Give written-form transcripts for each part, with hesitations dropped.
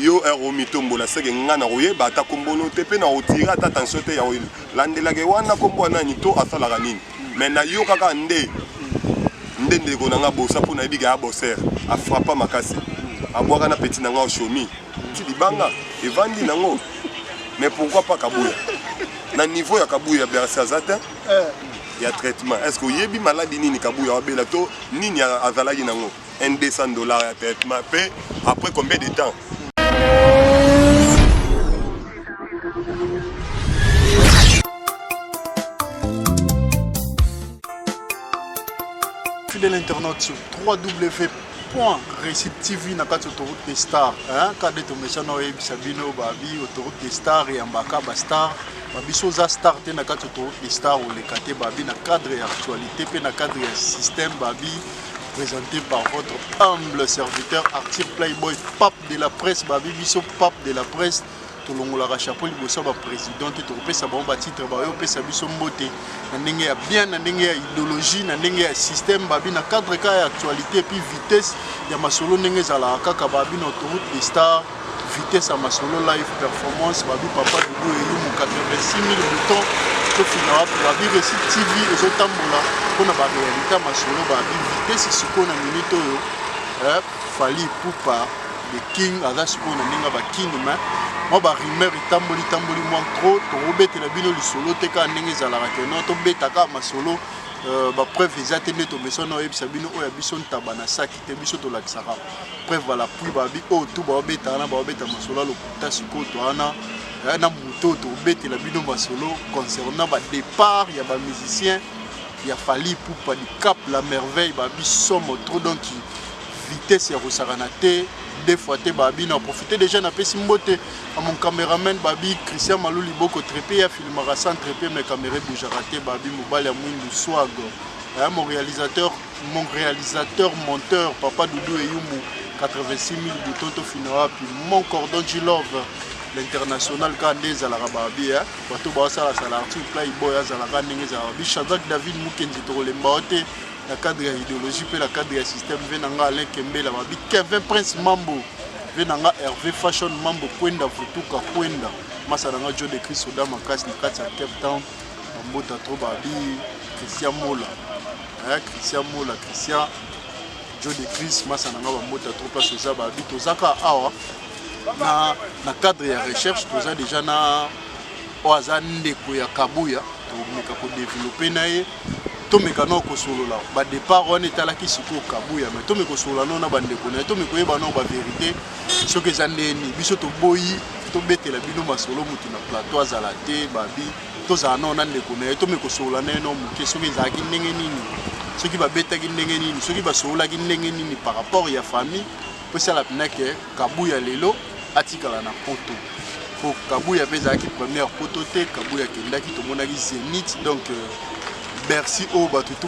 yo eromi tombola seke ngana koyeba ata kombono te pe na otira ata attention te ya landelaka wana kombo nani to asalaka nini mais na yo kaka ndeko na nga bosa mpona yebika ya boser afrappa makasi abwaka na petit na nga oshomi ti libanga evandi nango mais pourquoi pas Kabuya na niveau ya Kabuya bersi aza te ya traitement est-ce que oyebi maladi nini Kabuya wabela to nini azalaki nango $100 ya traitement pe après combien de temps fidèle internaute sur www.reciptv na kati autoroute des stars kade tomesha na oyebisa bino babi autoroute des stars et ambaka ba star babiso za star te na kati autoroute des stars oleka te babi na cadre ya actualité pe na cadre ya système babi présenté par votre humble serviteur Arthur Playboy pape de la presse babi biso pape de la presse tolongolaka chapeau liboso ba président te topesa bango ba titre ba yo pesa biso mbote na ndenge ya bien na ndenge ya idéologie na ndenge ya système babi na cadre ka ya actualité puis vitesse ya masolo ndenge ezalaka kaka babi na autoroute des stars vitesse ya masolo live performance babi papa dudu eyumu 86 000 boutons tofina babi Récit TV ezotambola mpona baréalité masolo babi vitesse sikoyo na minute oyo Fally Ipupa the king aza sikoyo na ndenge baking mais moi ba rumeur itamboli moi trop tobetela bino lisolo te ka ndenge ezalaka ke non tobetaka masolo ba preuve ezate nde tomeso na oyebisa bino oyo biso ntaba na saki te biso tolakisaka preuve voilà puis babi oyo tu baobeta masolo lokuta sikoyo to wana na moto tobetela bino masolo concernant ba départ ya ba musicien ya Fally Ipupa du Cap la merveille babi somo trop donc vitesse ya kosakana te des fois te babi na profiter déjà na pesi mbote à mon caméraman babi Christian Malou Liboko trépé ya filmera sans trépé mais caméra bougera te babi mobile ya mwindu swag mon réalisateur monteur papa Doudou Eyumu 86 000 boutons to finira puis mon cordon du love l'international kandé zalaka babi bato basala sala Arthur Playboy azalaka ndenge za babi Shadrack David Mukenzi to lemba te la cadre idéologie pe la cadre système venanga Alain Kembela babi Kevin Prince Mambo venanga Hervé Fashion Mambo kwenda futuka kwenda masananga Joe de Chris Oda makasi na kati ya Cape Town mbota trop babi Christian Mola Christian Joe de Chris masananga mbota trop place za babi tozaka awa na cadre ya recherche toza déjà na oaza ndeko ya Kabuya tomeka ko développer na ye tomeka no ko solola ba départ on etalaki siko Kabuya mais tomeka ko solola no na bandeko na tomeka yeba no ba vérité soki ezandeni biso to boyi to betela bino masolo mutu na plateau azala te babi toza no na ndeko na tomeka ko solola na no muke soki ezaki ndenge nini soki ba betaki ndenge nini soki ba solola ki ndenge nini par rapport ya famille po sala pinake Kabuya lelo atikala na poto po Kabuya bezaki première poto te Kabuya kendaki to monaki Zénith donc Bercy o batutu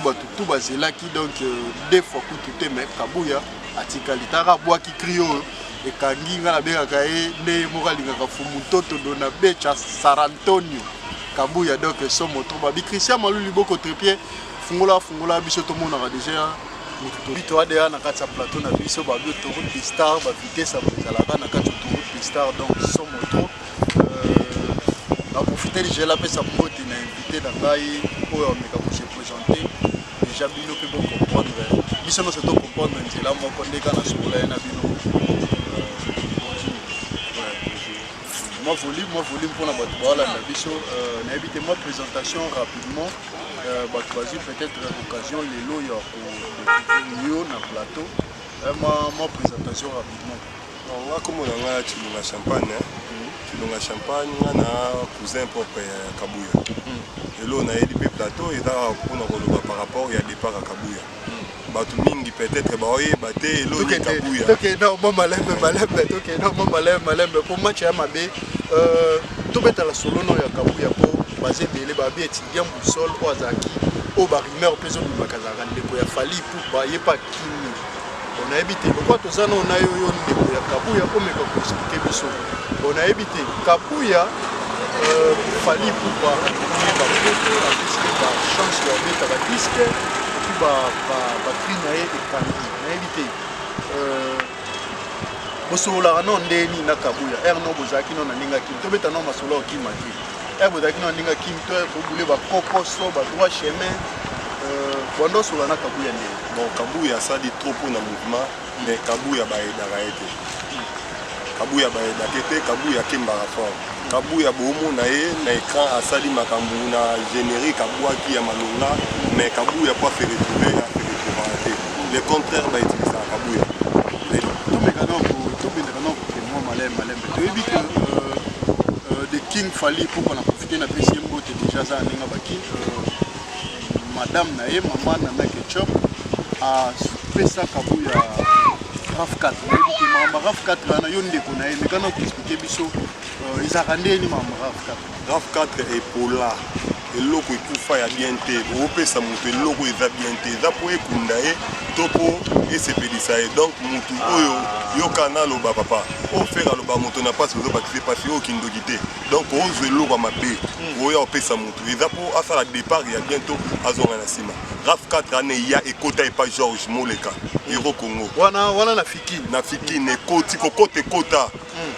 bazelaki donc deux fois kutu mais Kabuya atikali tara bwaki crio ekangi nga na bengaka ye nde moko alingaka fumu toto dona becha San Antonio Kabuya donc somo to babi Christian Malou Liboko trépied fungola biso to monaka déjà bito adea na kati ya plateau na biso babi autoroute des stars ba vitesse ezalaka na kati autoroute des stars donc somo to na profiter déjà la pesa mbote na invité na ngai oyo ameka ko se présenter déjà bino pe bon comprendre biso no se to comprendre nzela moko ndeka na sola na bino moi volume pour la boîte voilà na biso na éviter moi présentation rapidement bato peut-être l'occasion les lots pour na plateau moi présentation rapidement on va comme on a la champagne tulonga champagne na cousin propre Kabuya et là on a eu des plateaux et là on a relevé par rapport il y a départ à Kabuya bato mingi peut-être ba oye baté lo ni Kabuya OK non bon malembe OK non bon malembe pour match ya mabe to beta la solo no ya Kabuya po basé belé babi étudiant boussole o azaki o ba rumeur peso du makazaka ndeko ya Fally Ipupa yepa kimi on a évité pourquoi tout ça on a yo ndeko ya Kabuya ko meka ko expliquer biso on a évité Kabuya Fally Ipupa ba photo a disque ba chance de mettre ba disque puis ba trinae et kandi on a évité bosola non ndeni na kabuya erno bozaki non ninga kim to beta non masolo kimaki bozaki non ninga kim to ko bule ba kokoso ba droit chemin bondo sola na kabuya ndeni bon kabuya ça dit trop pour na mouvement mais kabuya ba edaka ete kabuya ba edaka ete kabuya kembaka fort kabuya bomo na ye na écran asali makambu na générique abwaki ya malonga mais kabuya pas fait retrouver ya fait retrouver le contraire ba utiliser kabuya de King Fali pour qu'on a profité de deuxième botte déjà ça n'enga baki madame nae maman na ketchup a pesa kabuya RAV 4 qui mama RAV 4 na yonde ko nae mais quand on expliquer biso ils a rendé ni mama RAV 4 et pola eloko ekufa ya bien te opesa moto eloko eza bien te eza po ekunda ye to po esepelisa ye donc motu oyo yokana aloba papa ofere aloba moto na pasi ozobakise pasi oyo kindoki te donc ozwa eloko ya mabe oyo opesa motu eza po asala départ ya bientôt azonga na nsima RAV 4 ane ya ekota epa Georges Moleka ero Congo wana na fikine ekoti kokota ekota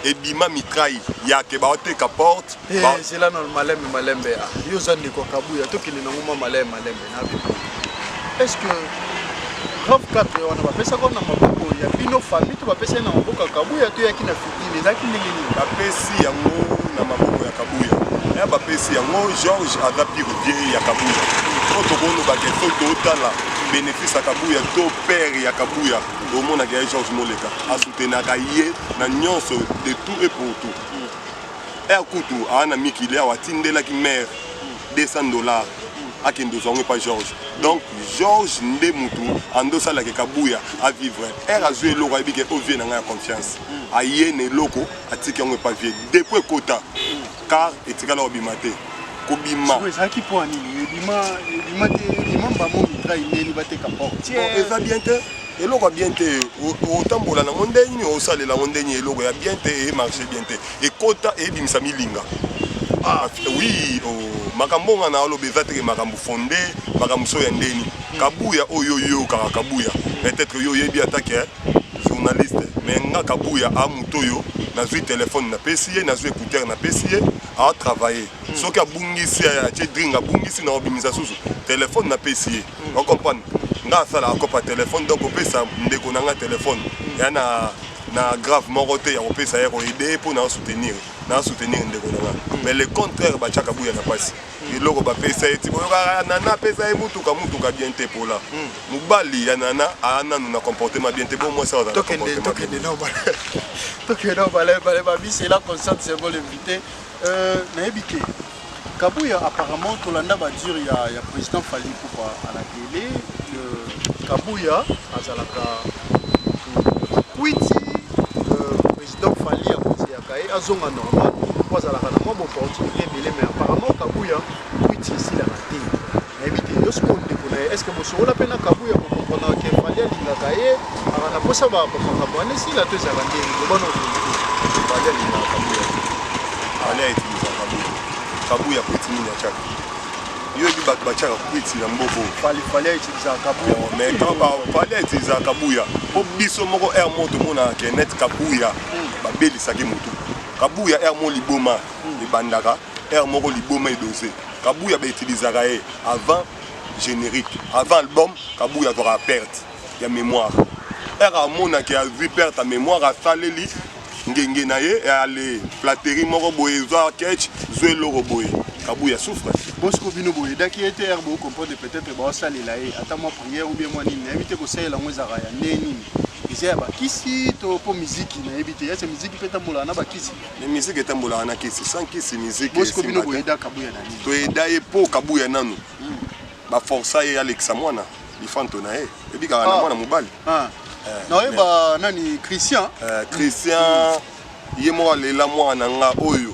ebima mitrai yake baoteka porte c'est là dans malembe yo zandi ko kabuya to kini na ngoma malembe na bipo est-ce que RAV 4 wana bapesa ko na maboko ya bino famille to bapesa na maboko ya kabuya to yaki na fikine zaki ndenge nini bapesi yango na maboko ya kabuya ya bapesi yango Georges aza pire ya kabuya otokono bakeso totala bénéfice à Kabuya to père ya Kabuya au monde à Georges Moleka a soutenir ye na nyonso de tout et pour tout et à kutu ana mikile a watindela ki mère $200 à kendo zongo pas Georges donc Georges nde mutu ando sala ke Kabuya à vivre et a jouer loko a bike o vie na nga confiance a ye ne loko a tiki ngo pas vie depuis kota car etikala obimate kobima ezaki po anini ebima mbamo mitrai neni bateka portière eza bien te eloko bien te otambola na mondeni osalela mondeni eloko ya bien te et marché bien te ekota ebimisa milinga oui makambo nga na aloba eza teke makambo fondé makambo so ya ndeni Kabuya oyo kaka Kabuya peut-être yo yebi atake journaliste mais nga Kabuya a mutoyo nazwi téléphone na pesiye nazwi écouteur na pesiye a travailler soki abungisi ya drink abungisi na obimisa susu téléphone na pesiye on comprendre nga sala akopa téléphone donc opesa ndeko na nga téléphone ya na grave moko te ya kopesa ya ko aider pour na soutenir ndeko na nga mais le contraire ba chaka Kabuya na pasi eloko ba pesa eti boyoka nana pesa e mutuka bien te pola mubali ya nana ana na comportement bien te bon moi ça va tokende no bale babi c'est la conscience c'est bon l'invité na ebité Kabuya apparemment tolanda ba dire ya président Fali pour à la télé Kabuya azalaka kwiti président Fali a posé ya kai azonga normal pour azalaka na mo opportunité belé mais apparemment Kabuya kwiti ici la raté na ebité yo ce qu'on décolle est-ce que monsieur la peine Kabuya pour comprendre que Fali alinga kai ana posa ba bwana si la teza raté bon Fali alinga Kabuya allez Kabuya kwiti ni ya chaka yo bi bachaka kwiti na mboko Fali utiliser Kabuya mais quand Fali utiliser Kabuya po biso moko air moto mona kenet Kabuya ba belisaki mutu Kabuya air mo liboma libandaka air moko liboma edosé Kabuya ba utiliser avant générique avant album Kabuya aura perte ya mémoire air amona ki a vu perte ta mémoire a saleli ngenge na ye et aller flatterie moko boye zo catch zo loko boye Kabuya souffre Bosco bino boye daki était herbe comprendre peut-être ba salela e ata mo prière ou bien moi nini invité ko salela ngo za ya neni izia ba kisi to po musique na ebité ya musique peut tambola na ba kisi les musique etambola na kisi sans kisi musique Bosco bino boye da Kabuya na nini to edaye po Kabuya nanu ba força ye Alexa mwana lifanto na e ebika na mwana mobali non eba nani Christian ye mo alela mwana nga oyo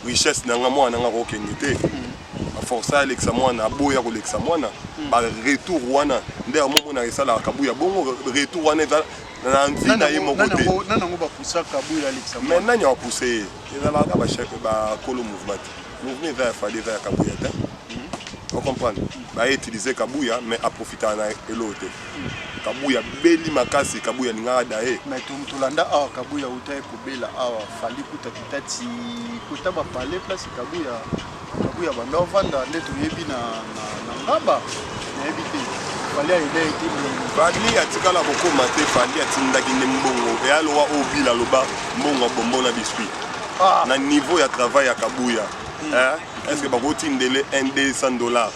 richesse na nga mwana nga ko kenite força Alexa mwana aboya ko Alexa mwana ba retour wana nde amomo na esala Kabuya bongo retour wana na envie na ye moko te nana ngo ba poussa Kabuya Alexa mais nani a poussé ezala ka ba chef ba kolo mouvement va fallait vers Kabuya ta on comprend ba utiliser Kabuya mais à profiter na elote Kabuya beli makasi Kabuya ninga dae. Mais tulanda awa Kabuya utaye kobela awa fali kuta kitati kuta ba parler place Kabuya banda vanda nde toyebi na ngaba na ebite fali aide ekini Fali atikala kokoma te fali atindaki ne mbongo e alowa obila loba mbongo bombo na biscuit na niveau ya travail ya Kabuya est-ce que bakotindele $100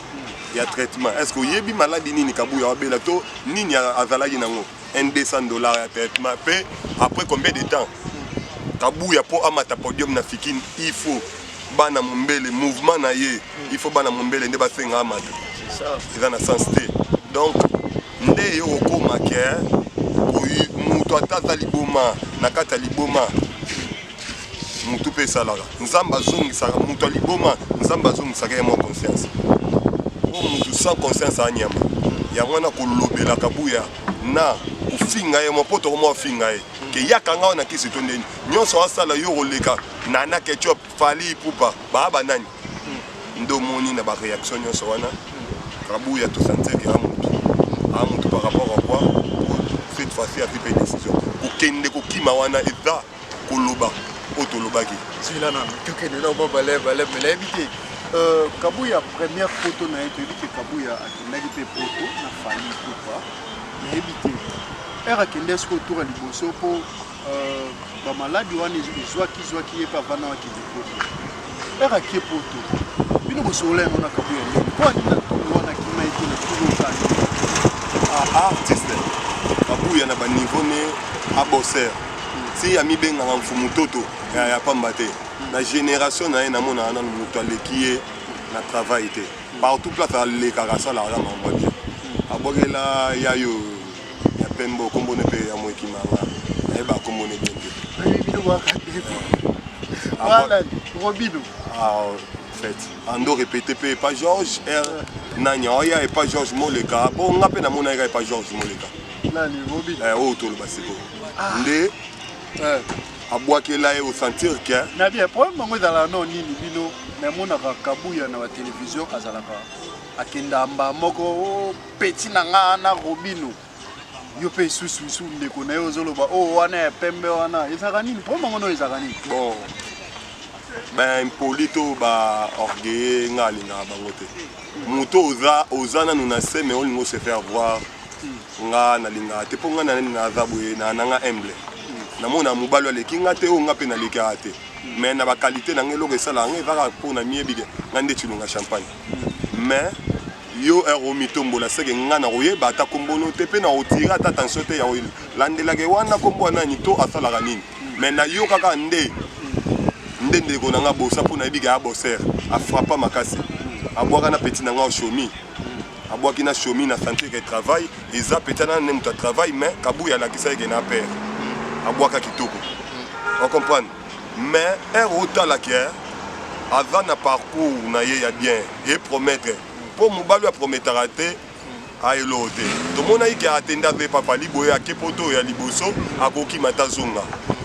ya traitement est-ce que oyebi maladie nini Kabuya wabela to nini azalaki nango $100 ya traitement pe après combien de temps Kabuya po amata podium na fikini il faut bana mombele mouvement na ye il faut bana mombele nde basenga amata c'est ça eza na sens te donc nde yo okoma ke mutu atata liboma na kati ya liboma mutu mpe esalaka nzambe azongisaka mutu ya liboma nzambe azongisaka ye mwa conscience o mutu sans conscience anyama yango wana kolobela Kabuya na kofinga ye mwa po tokomwa ofinga ye ke yakanga wana kisi to ndeni nyonso asala yo koleka nana ketchup fali ipupa baa banani ndo moni na baréaction nyonso wana Kabuya tosentir ya mutu par rapport à quoi cette fois-ci a pris une décision kokende kokima wana eza koloba otolobaki silana tukende na bale mais éviter Kabuya première photo na yetu ebiki Kabuya akendaki pe photo na fali ipupa mais éviter era kende sko tour à liboso po ba maladi wana zwaki ye pa vana wa kipoto era ki poto bino bosola na Kabuya ni kwa ni na wana kima ite na tulo tani artiste Kabuya na ba niveau ne a bosser si ya mibenga nga mfumu toto ya pamba te na génération na ye na mona na mutu aleki na travail te partout place alekaka asala ala mambo bien abogela yayo ya pembo kombone pe ya moekimanga nayeba kombone bien te bino wakate voilà Robino fait ando répéter pe pas Georges nanya oya et pas Georges Moleka bon nga pe na mona et pas Georges Moleka nani Robino o tolo basiko nde abwakela ye au sentir que na bien problème ngo ezala no nini bino na mona Kabuya na télévision azalaka akenda mba moko petit na nga na Robino yo pe susu ndeko na yo zoloba wana pembe wana ezaka nini problème ngo no ezaka nini bon ben polito ba orgueil ngalinga bango te muto oza nanu na se mais olingo se faire voir nga na linga te po nga na nani na zabwe na nga humble na mona mobalo aleki nga te o nga pe na leka te mais na ba qualité na ngelo kesala nga ezaka po na miebige nga nde tilunga champagne mais yo eromitombola seke nga na koyeba ata kombono te pe na otira ata attention te ya landelaka wana kombo nani to asalaka nini mais na yo kaka ndeko na nga bosa po na yebika ya bosser afrappa makasi abwaka na petit na nga oshomi abwaki na shomi na santé ke travail eza petit na ne muta travail mais Kabuya alakisa ke na père abwaka kitoko on comprend mais otala ke aza na parcours na ye ya bien et promettre po mobali ya prometara te ayelo te tomona ike atenda ve papa liboye akepoto ya liboso akoki mata zonga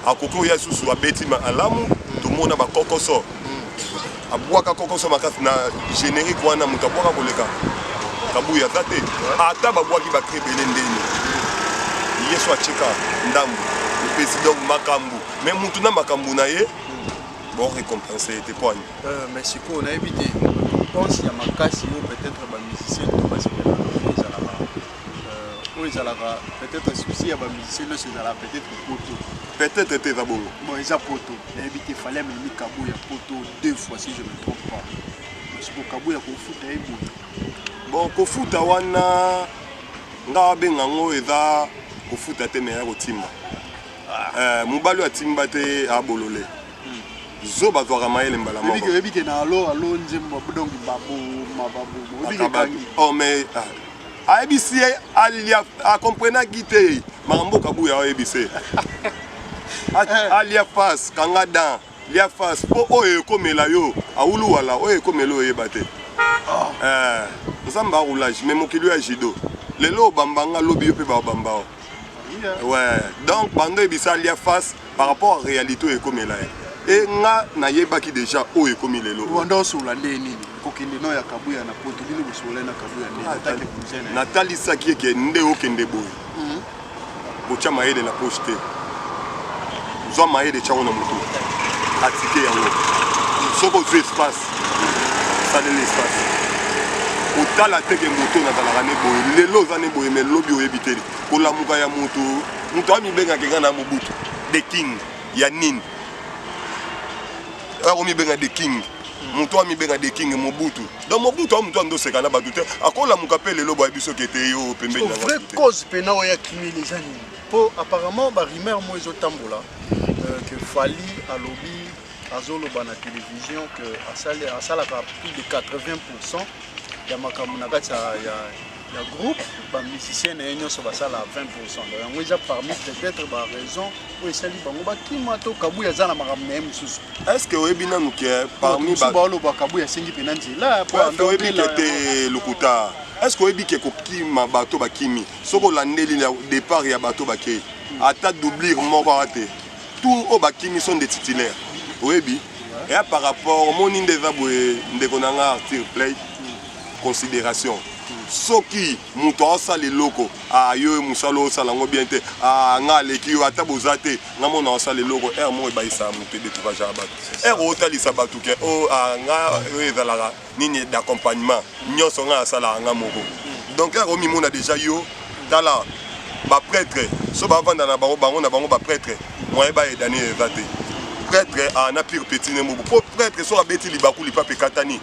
akoki ya susu abeti ma alamu tomona ba kokoso abwaka kokoso makasi na générique wana mutu abwaka koleka Kabuya za te ata babwaki bakrebele ndeni yesu acheka ndambu epesi donc makambu mais mutu na makambu na ye bon récompenser te poigne mais siko na éviter pense ya makasi yo peut-être ba musicien to basepela ezalaka peut-être souci ya ba musicien no ezalaka peut-être poto peut-être te za bongo bon eza poto na éviter fallait même Kabuya poto 2 fois si je me trompe pas parce que Kabuya kofuta ebo bon kofuta wana nga benga ngo eza kofuta te me ya kotimba mobali atimba te abolole zo bazwaka mayele mbala moko ebike na alo nzembo donc oh mais ayebisi alia akomprenaki te makambo Kabuya ayebise alia face kanga dan lia face po oyo ekomela yo awulu wala oyo ekomela oyeba te nzambe aroulage mais mokili ya judo lelo obambanga lobi yo mpe babamba ouais donc bando ebisa alia face par rapport à réalité oyo ekomela ye e nga nayebaki déjà oyo ekomi lelo wanda osola nde nini kokende no ya kabuya na poto bino bosole na kabuya ne atake kuzene natalisaki eke nde okende boye botia mayele na poche te zwa mayele tiango na motu atike yango soki ozwa espace osaleli espace otala teke moto nazalaka ne boye lelo oza ne boye me lobi oyebi te kolamuka ya moto amibengaka nga na mobutu the king ya nini akomibenga the king moto amibenga the king mobutu donc mobutu amutu andoseka na bato te akolamuka mpe lelo boyebi soki ete yo pembeni vraie cause pena oya kimeli eza nini po apparemment barimer mo ezotambola que Fally alobi azoloba na télévision que asalaka plus de 80% ya makambo na kati ya groupe bamusicien na ye nyonso basala 20%. donc yango eza parmi peut-être baraison oyo esali bango bakima to kabuya aza na makambo na ye mosusu. est-ce que oyebi nanu ke parmi baoloba kabuya asengi mpena nzela oyebi ke te lokuta est-ce que oyebi ke kokima bato bakimi soki olandeli départ ya bato bakei ata doublure moko awa te tout oyo bakimi sont des titulaires oyebi eya par rapport omoni nde eza boye ndeko na nga artir play considération soki moto aosala eloko yo mosala osala yango bien te nga aleki yo ata boza te nga mona osala eloko ere moko ebayisaka moto edécourage ya bato ere otalisa bato ke nga oyo ezalaka nini d'accompagnement nyonso nga asalaka nga moko donc ere omimona déjà yo tala baprêtre so bavanda na bango na bango baprêtre moye bayedani eza te prêtre ana pire petit ne mobu po prêtre so abeti libaku lipape katani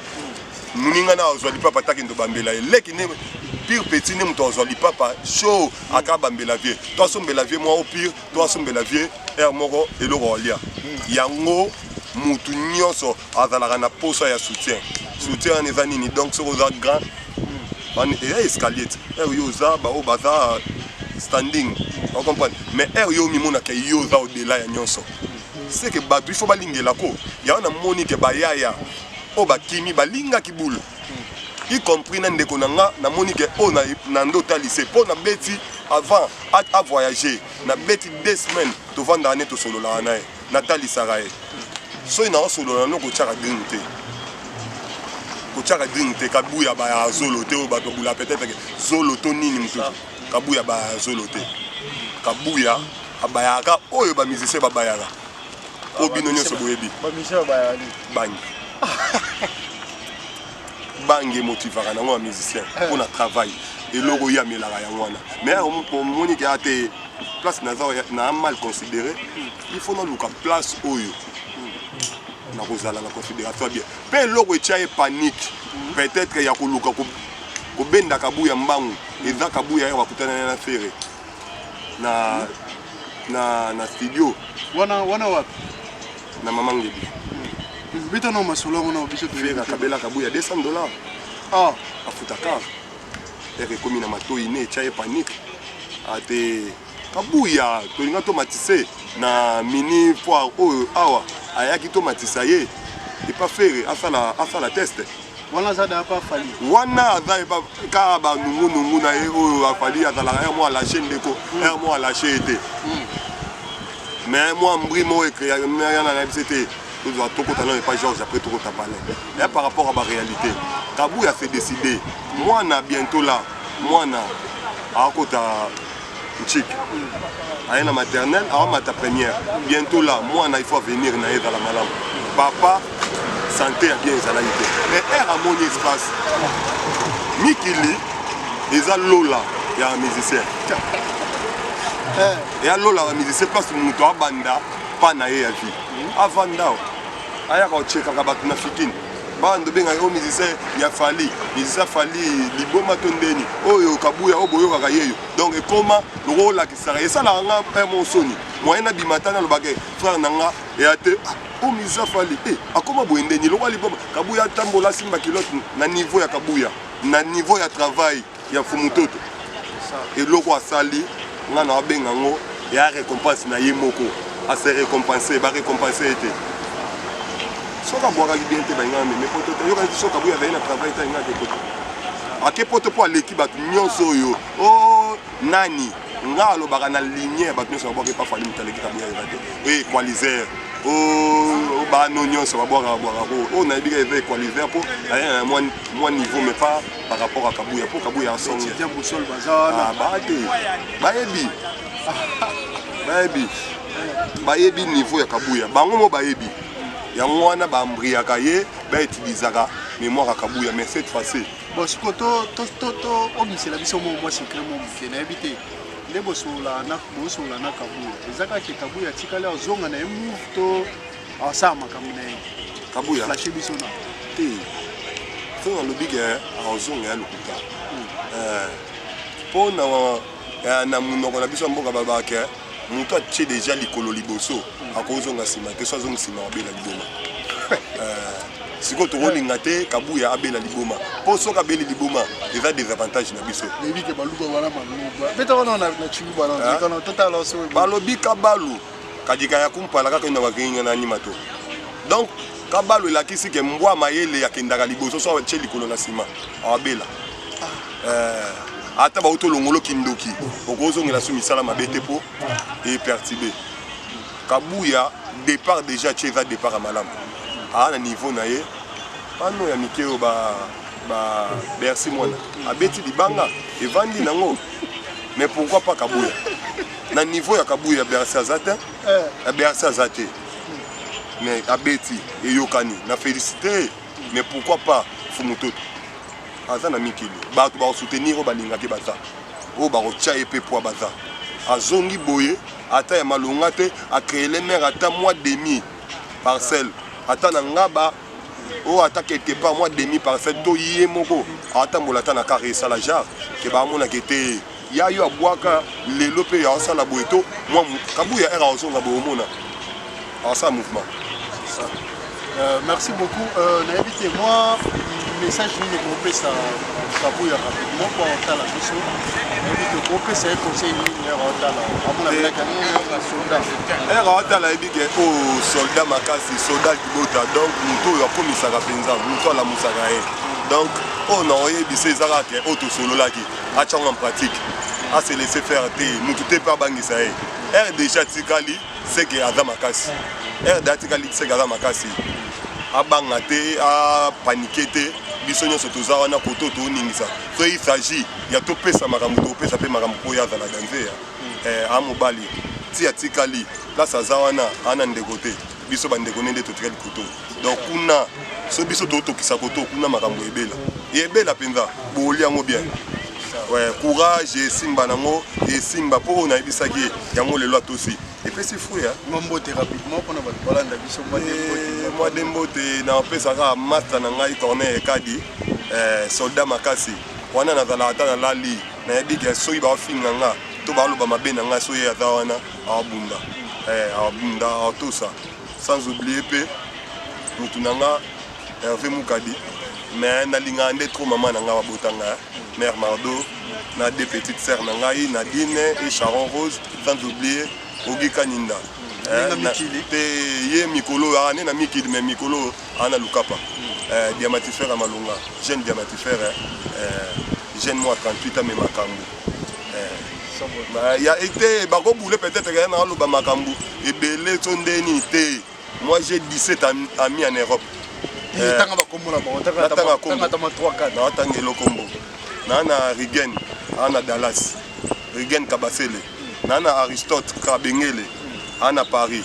muninga na ozwa lipapa taki ndo bambela eleki ne pire petit ne muto ozwa lipapa show aka bambela vie to asombela vie moi au pire to asombela vie moko eloko olia yango mutu nyonso azalaka na posa ya soutien eza nini donc soko oza grand eya escalier yo oza bao baza standing on comprend mais yo mimonaka yo oza au-delà ya nyonso c'est que bato il faut balingelako ya wana moni ke bayaya o bakimi balingaki bulu y compris na ndeko na nga na moni ke o na ndota lycée po na beti avant à voyager na beti 2 semaines to vanda ne to solola na natalisaka ye so ina solola no ko tshaka drink te kabuya ba zolo te o bato bula peut-être que zolo to nini mutu kabuya ba zolo te kabuya abayaka oyo ba musicien babayaka obino nyonso boyebi bangi bangi motivaka nango ya musicien mpona travail eloko yamelaka yango wana mais omoni ke ate place na mal considéré il faut naluka place oyo nakozala na considération bien mpe eloko etya ye panique peut-être ya koluka kobenda kabuya mbangu eza kabuya ya bakutana na fere na studio wana wapi na mama ngebi bita no masolo ngona biso fera kabela kabuya $200 afutaka ere komi na matoi ne etya ye panique ate kabuya tolinga tomatise na mini foire oyo awa ayaki tomatisa ye epa fere asala test wana azada apa Fally wana aza epa kaka banungunungu na ye oyo afali azalaka ere mo alashe ndeko ere mo alashe ete mais moi mbri mo écrit yana na biso te tozwa tokota na pas Georges après tokota palais et par rapport à ma réalité Kabuya a fait décider mwana bientôt là mwana akota chic ayena maternelle à ma première bientôt là mwana il faut venir na dans la malam papa santé a bien ezalaki mais air à mon espace mikili eza lola ya musicien et à lola ya musicien place muto abanda pa na ye ya vie avanda ayaka ochekaka bato na fikini bando benga yo musicien ya Fally musicien Fally liboma to ndeni oyo Kabuya oyo boyokaka yeyo donc ekoma lokolakisaka esalaka nga mpe mosoni moyen na bimatana lobake frère na nga eyate o musicien Fally akoma boye ndeni lokola liboma Kabuya atambola simba kilote na niveau ya Kabuya na niveau ya travail ya Fumutoto eloko asali nga na abenga ngo ya récompense na ye moko a se récompenser ba récompenser ete soka boaka bien te banga mais poto te yo kanti soka boya na travail ta nga de poto ake poto po aleki bato nyonso yo o nani nga alobaka na ligne bato nyonso boka pa Fally mutaleki Kabuya te equalizer o ba bano nyonso babwaka on a bien avec qualifier pour moi niveau mais pas par rapport à Kabuya pour Kabuya songi bien Boussole bazana bayebi niveau ya Kabuya bango mo bayebi yango wana bambriaka ye bautilisaka mémoire ya Kabuya mais cette fois-ci bon siko to omisela biso mo secret mo mukena ebite le bosola na Kabuya ezaka ke Kabuya tikala ozonga na move to asama kamune Kabuya flashe biso na te so na lobike ozonga ya lokuta po na munoko na biso mboka babake mutu atie déjà likolo liboso akozonga sima te so azonga sima abela liboma siko tokolinga te Kabuya abela liboma po soki abeli liboma eza désavantage na biso balobi Kabalu kadika ya kumpala kaka ina bakinga na anima to donc Kabalu elakisi ke mbwa mayele yakendaka liboso so atie likolo na sima abela ata bauto longolo kindoki okozongela so misala mabe te po epertibe Kabuya départ déjà tieza départ à malamu na niveau na ye pano ya mikeo ba Bercy mwana abeti libanga evandi nango mais pourquoi pas Kabuya na niveau ya Kabuya Bercy azate Bercy azate mais abeti eyokani na félicité mais pourquoi pas Fumutoto aza na mikili bato ba soutenir o balinga ke baza o ba rocha epé po baza azongi boye ata ya malonga te a créer les mères ata mois demi parcelle ata na ngaba o ata quelque part mois demi parcelle to yé moko ata molata na carré ça la jar ke ba mona kete ya yo abwaka lelo pe ya ça la boeto moi Kabuya era ozonga bo mona ça mouvement merci beaucoup naebite moi message ni groupe ça Kabuya rapidement pour entendre la mission naebite groupe c'est un conseil ni entendre amona bila kanini soldat era la ebike o soldat makasi soldat kibota donc muto ya komisaka penza muto la musaka e donc on a oyebise ezaka ke auto sololaki achanga en pratique a se laisser faire te mutu te pa bangisa e er déjà tikali c'est que aza makasi er datikali c'est que aza makasi abanga te a paniquer te biso nyonso toza wana koto tooningisa so il s'agit ya topesa makambo topesa pe makambo po ya zala danze ya mobali ti atikali place aza wana ana ndeko te biso bandeko nde totikali koto donc kuna so biso totokisa koto kuna makambo ebela mpenza boli yango bien courage esimba nango esimba mpo nayebisaki yango lelo atosi epesi fruit mambote rapidement mpona bato balanda biso mwa dembote napesaka master na ngai Corneille Ekadi soldat makasi wana nazala ata nalali nayebiki soki baofinga nga to baloba mabe na ngai soki aza wana awabunda awatosa sans oublier mpe mutu na nga Hervé Mukadi mais nalingaka nde trop mama na ngai babotanga mère Mardo na deux petites sœurs na ngai Nadine et Sharon Rose sans oublier Ogi Kaninda te ye mikolo ane na mikili mais mikolo ana lukapa diamatifère à Malunga jeune diamatifère jeune moi 38 ans mais makambu ya été bako boule peut-être que na loba makambu et belé sondeni te moi j'ai 17 amis en Europe tanga bakombo na bon tanga 3-4 na tanga lokombo na Rigen ana Dallas Rigen Kabasele nana Aristote Krabengele ana Paris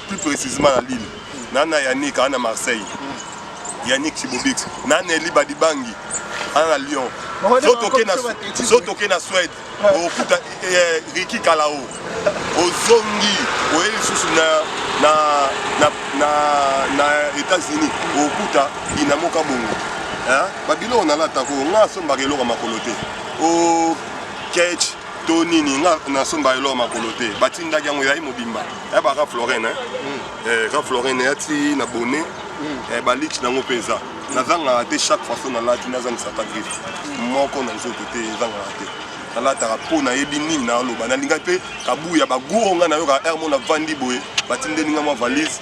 plus précisément à Lille nana Yannick ana Marseille Yannick Chibobix nana Eli Badibangi ana Lyon sotoke na Suède okuta Ricky Kalao ozongi oyeli susu na États-Unis okuta inamoka bongo babilo nalata ko nga sombaka eloko makolo te o catch tonini nga nasomba elo makolo te batindaki yango ezali mobimba yabaka Florene ka Florene yati na bonnet baliki nango mpe eza nazangaka te chaque façon nalati nazangisaka griffe moko na nzoto te ezangaka te nalataka mpo nayebi nini naloba nalingai mpe Kabuya baguronga nayoka air mo navandi boye batindelinga mwa valise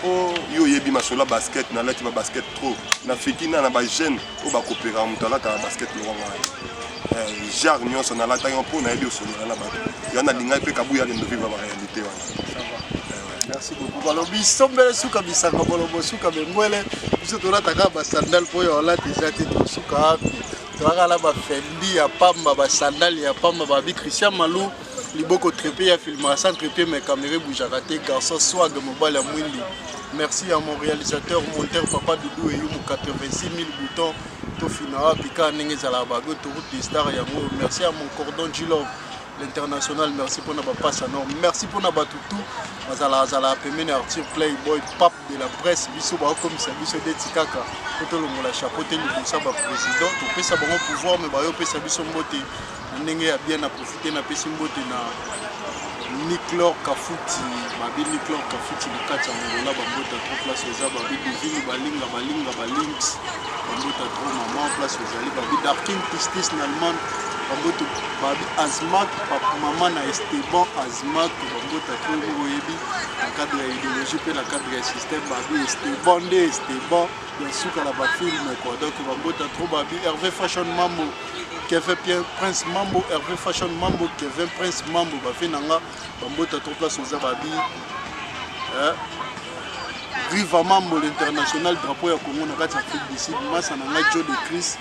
o yo yebi masolo basket nalati ba basket trop nafiki na bajeune oyo bakopera moto alataka basket lokonga genre nyonso nalataki mpo nayebi osolola na bato yo nalingai mpe Kabuya akende vivre ba réalité wana merci beaucoup. Balobi sombele suka bisanga bolobo suka bengwele biso tolataka ba sandal po yo la déjà te suka api. Toakala ba fendi ya pamba ba sandal ya pamba ba bi Christian Malou liboko trépé ya filma sans trépé mais caméra boujaka te garçon swag mobile ya mwindi. Merci à mon réalisateur monteur Papa Doudou et Youmou 86 000 boutons Tofina Pika Nengezala Bago Route des Stars Yango. Merci à mon cordon Gilov l'international, merci pour notre passe à nord, merci pour notre batoutou. Azala Pemene Arthur Playboy pape de la presse biso ba comme ça biso de Tikaka poto lo la chapeauté le ça ba président to pesa bon pouvoir mais ba yo pesa biso mbote ndenge ya bien à profiter na pesa mbote na Niklor Kafuti, Babi Niklor Kafuti, le 4 Angola, Bambota, 3 places aux Abba, Babi Divine, Balinga, Balinks, Bambota, 3 maman, place aux Ali, Babi Darkin, Pistis, Nalman, Bambota, Babi Azmak, Papa Maman, Esteban, Azmak, Bambota, 3 Moyebi, la cadre de l'idéologie, puis la cadre du système, Babi Esteban, bien sûr, à la film, quoi. Donc, Bambota, 3 Babi, Hervé Fashion Mambo. Kevin Prince Mambo, Hervé Fashion Mambo, Kevin Prince Mambo, Bafinanga, Bambota, 3 places aux Ababi, Riva Mambo, l'international, drapeau ya Congo, Nakati Afrique du Sud, Massa Nanga, Joe de Chris,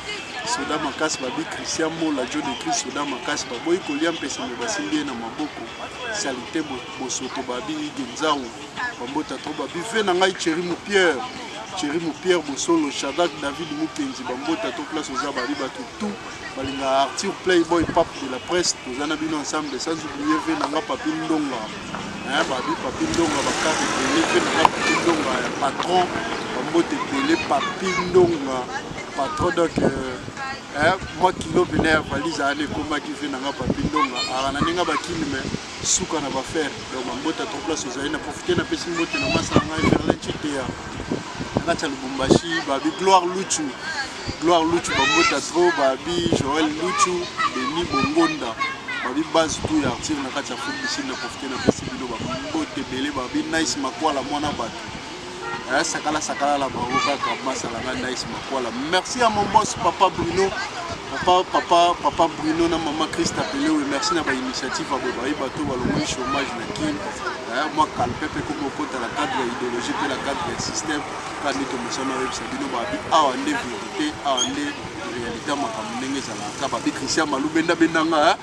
Soda Makas, Babi, Christian Mo, la Joe de Chris, Soda Makas, Baboy, Koliam, Pesame, Basimbi, na Maboko, Salité, Bosoto, Babi, Genzaou, Bambota, 3 Babi, Venanga, Thierry Moupière, Bossolo, Shadak, David Moukenzi, Bambota, 3 places aux Ababi, tout. Balinga Arthur Playboy pape de la presse tous en abino ensemble sans oublier Venanga Papi Ndonga Babi Papi Ndonga Bakari Télé Venanga Papi Ndonga patron Bambote Télé Papi Ndonga patron donc moi kilo vénère valise à l'écoma qui Venanga Papi Ndonga Arananga Bakini mais souka na ba faire donc Bambota 3 places aux Aïna profiter na pesi mbote na massa na Verlin Chitea Nacha Lubumbashi Babi Gloire Luchu Bambota Tro, Babi, Joël Luchu, Denis Bongonda, Babi Baz tout et Arthur Nakacha Foot ici na profiter na Pesibilo, Bambote Belé, Babi Nice Makwala Mwana Bat. Sakala la Baroka Kabasa la Nice Makwala. Merci à mon boss Papa Bruno, Papa Bruno na Maman Christa Pelé, merci na ba initiative à Bobaï Bato Balomoi chômage na Kim. Moi Kalpepe comme au côté la cadre idéologie et la cadre du système. Quand nous sommes avec Sabino Babi, à en vérité, à en réalité, ma campagne est à la Babi Christian Malou Benda Bendanga,